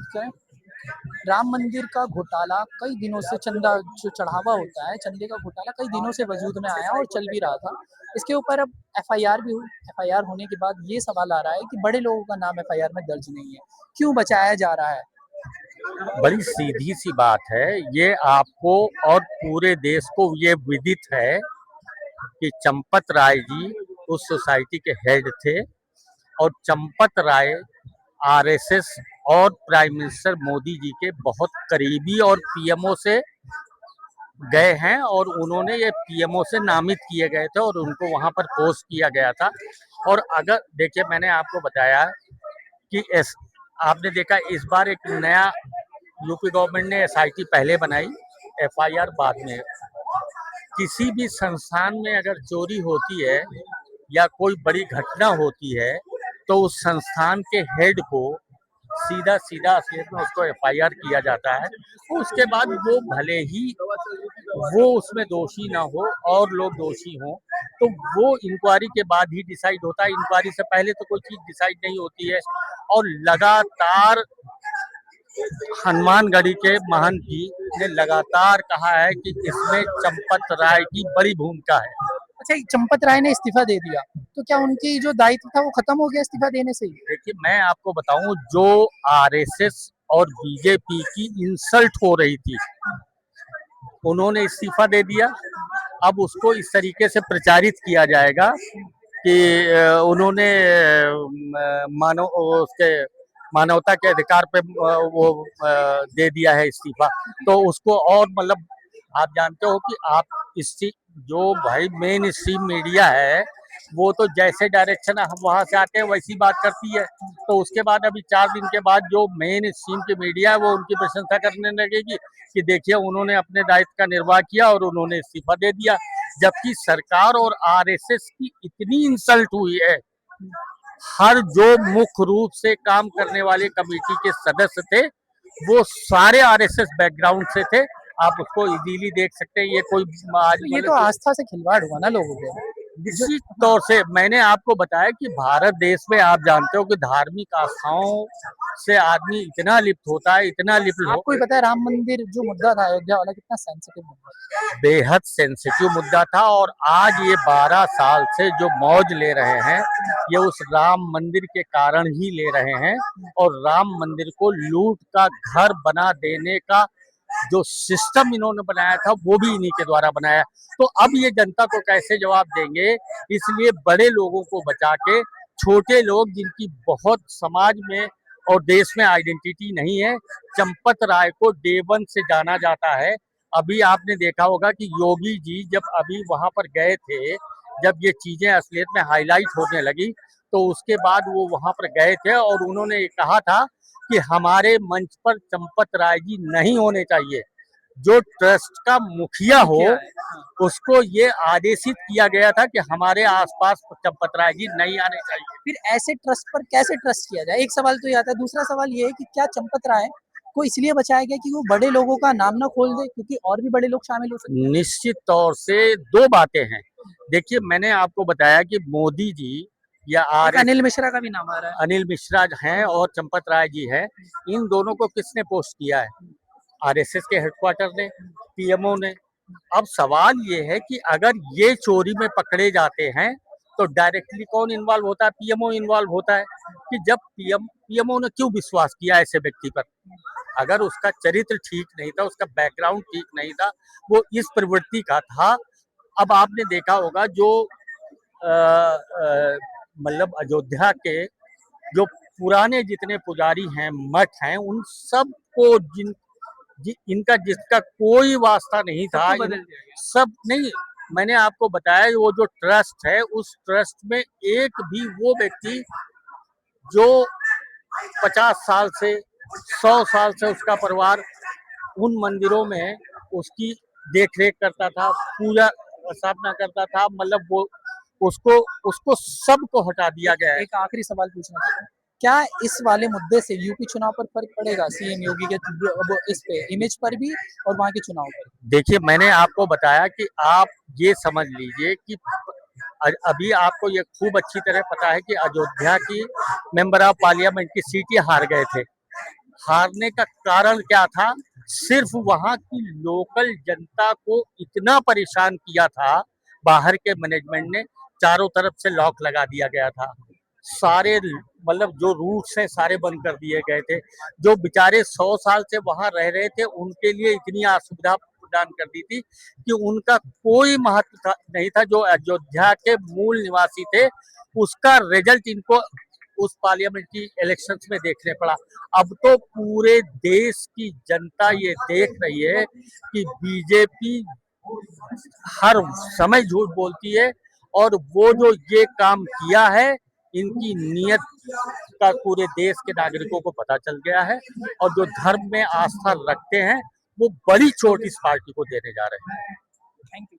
करें। राम मंदिर का घोटाला कई दिनों से चंदा जो चढ़ावा होता है, चंदे का घोटाला कई दिनों से वजूद में आया और चल भी रहा था। इसके ऊपर अब एफआईआर भी हुई। एफआईआर होने के बाद ये सवाल आ रहा है कि बड़े लोगों का नाम एफआईआर में दर्ज नहीं है, क्यों बचाया जा रहा है? बड़ी सीधी सी बात है ये, आपको और पूरे देश को ये विदित है कि चंपत राय जी उस सोसाइटी के हेड थे और चंपत राय आरएसएस और प्राइम मिनिस्टर मोदी जी के बहुत करीबी और पीएमओ से गए हैं और उन्होंने ये पीएमओ से नामित किए गए थे और उनको वहां पर पोस्ट किया गया था। और अगर देखिए, मैंने आपको बताया कि आपने देखा इस बार एक नया यूपी गवर्नमेंट ने एसआईटी पहले बनाई, एफआईआर बाद में। किसी भी संस्थान में अगर चोरी होती है या कोई बड़ी घटना होती है तो उस संस्थान के हेड को सीधा सीधा असलियत में उसको एफआईआर किया जाता है। उसके बाद वो भले ही वो उसमें दोषी ना हो और लोग दोषी हों, तो वो इंक्वायरी के बाद ही डिसाइड होता है। इंक्वायरी से पहले तो कोई चीज डिसाइड नहीं होती है। और लगातार हनुमानगढ़ी के महंत जी ने लगातार कहा है कि इसमें चंपत राय की बड़ी भूमिका है। अच्छा, चंपत राय ने इस्तीफा दे दिया, तो क्या उनकी जो दायित्व था वो खत्म हो गया इस्तीफा देने से ही? देखिए, मैं आपको बताऊं, जो आरएसएस और बीजेपी की इंसल्ट हो रही थी, उन्होंने इस्तीफा दे दिया। अब उसको इस तरीके से प्रचारित किया जाएगा कि उन्होंने मानव उसके मानवता के अधिकार पे वो दे दिया है इस्तीफा। तो उसको और मतलब, आप जानते हो कि आप जो भाई मेन स्ट्रीम मीडिया है वो तो जैसे डायरेक्शन हम वहां से आते हैं वैसी बात करती है। तो उसके बाद अभी 4 दिन के बाद जो मेन स्ट्रीम की मीडिया है वो उनकी प्रशंसा करने लगेगी कि देखिए उन्होंने अपने दायित्व का निर्वाह किया और उन्होंने इस्तीफा दे दिया। जबकि सरकार और आरएसएस की इतनी इंसल्ट हुई है। हर जो मुख्य रूप से काम करने वाले कमेटी के सदस्य थे वो सारे आरएसएस बैकग्राउंड से थे। आप उसको इजीली देख सकते हैं। ये कोई आज तो ये तो आस्था से खिलवाड़ हुआ ना लोगों के। निश्चित तौर से मैंने आपको बताया कि भारत देश में आप जानते हो कि धार्मिक आस्थाओं से आदमी इतना लिप्त होता है, इतना लिप्त आपको ही पता है राम मंदिर जो मुद्दा था अयोध्या वाला कितना सेंसिटिव मुद्दा, बेहद सेंसिटिव मुद्दा था। और आज ये 12 साल से जो मौज ले रहे हैं ये उस राम मंदिर के कारण ही ले रहे हैं। और राम मंदिर को लूट का घर बना देने का जो सिस्टम इन्होंने बनाया था वो भी इन्हीं के द्वारा बनाया। तो अब ये जनता को कैसे जवाब देंगे? इसलिए बड़े लोगों को बचा के छोटे लोग, जिनकी बहुत समाज में और देश में आइडेंटिटी नहीं है, चंपत राय को डे वन से जाना जाता है। अभी आपने देखा होगा कि योगी जी जब अभी वहां पर गए थे, जब ये चीजें असलियत में हाईलाइट होने लगी, तो उसके बाद वो वहां पर गए थे और उन्होंने कहा था कि हमारे मंच पर चंपत राय जी नहीं होने चाहिए। जो ट्रस्ट का मुखिया हो उसको ये आदेशित किया गया था कि हमारे आसपास चंपत राय जी नहीं आने चाहिए। फिर ऐसे ट्रस्ट पर कैसे ट्रस्ट किया जाए? एक सवाल तो ये आता है। दूसरा सवाल ये है कि क्या चंपत राय को इसलिए बचाया गया कि वो बड़े लोगों का नाम ना खोल दे, क्योंकि और भी बड़े लोग शामिल हो सकते हैं? निश्चित तौर से दो बातें हैं। देखिए, मैंने आपको बताया कि मोदी जी या अनिल मिश्रा का भी नाम आ रहा है। अनिल मिश्रा हैं और चंपत राय जी हैं। इन दोनों को किसने पोस्ट किया है? आरएसएस के हेडक्वार्टर ने, पीएमओ ने। अब सवाल ये है कि अगर ये चोरी में पकड़े जाते हैं तो डायरेक्टली कौन इन्वॉल्व होता है? पीएमओ इन्वॉल्व होता है। कि जब पीएमओ ने क्यों विश्वास किया ऐसे व्यक्ति पर? अगर उसका चरित्र ठीक नहीं था, उसका बैकग्राउंड ठीक नहीं था, वो इस प्रवृत्ति का था। अब आपने देखा होगा जो मतलब अयोध्या के जो पुराने जितने पुजारी हैं, मठ हैं, उन सब को इनका जिसका कोई वास्ता नहीं था, सब नहीं। मैंने आपको बताया वो जो ट्रस्ट है, उस ट्रस्ट में एक भी वो व्यक्ति जो 50 साल से 100 साल से उसका परिवार उन मंदिरों में उसकी देख रेख करता था, पूजा स्थापना करता था, मतलब वो उसको उसको सबको हटा दिया गया है। एक आखिरी सवाल पूछना चाहता हूँ, क्या इस वाले मुद्दे से यूपी चुनाव पर फर्क पड़ेगा? सीएम योगी के इस पे इमेज पर भी और वहाँ के चुनाव पर? देखिए, मैंने आपको बताया कि आप ये समझ लीजिए कि अभी आपको ये खूब अच्छी तरह पता है कि अयोध्या की मेंबर ऑफ पार्लियामेंट की सीट ही हार गए थे। हारने का कारण क्या था? सिर्फ वहां की लोकल जनता को इतना परेशान किया था, बाहर के मैनेजमेंट ने चारों तरफ से लॉक लगा दिया गया था। सारे मतलब जो रूट्स हैं सारे बंद कर दिए गए थे। जो बेचारे 100 साल से वहां रह रहे थे उनके लिए इतनी असुविधा प्रदान कर दी थी कि उनका कोई महत्व नहीं था। जो अयोध्या के मूल निवासी थे उसका रिजल्ट इनको उस पार्लियामेंट्री इलेक्शंस में देखने पड़ा। अब तो पूरे देश की जनता ये देख रही है कि बीजेपी हर समय झूठ बोलती है और वो जो ये काम किया है इनकी नीयत का पूरे देश के नागरिकों को पता चल गया है और जो धर्म में आस्था रखते हैं वो बड़ी चोट इस पार्टी को देने जा रहे हैं। Thank you.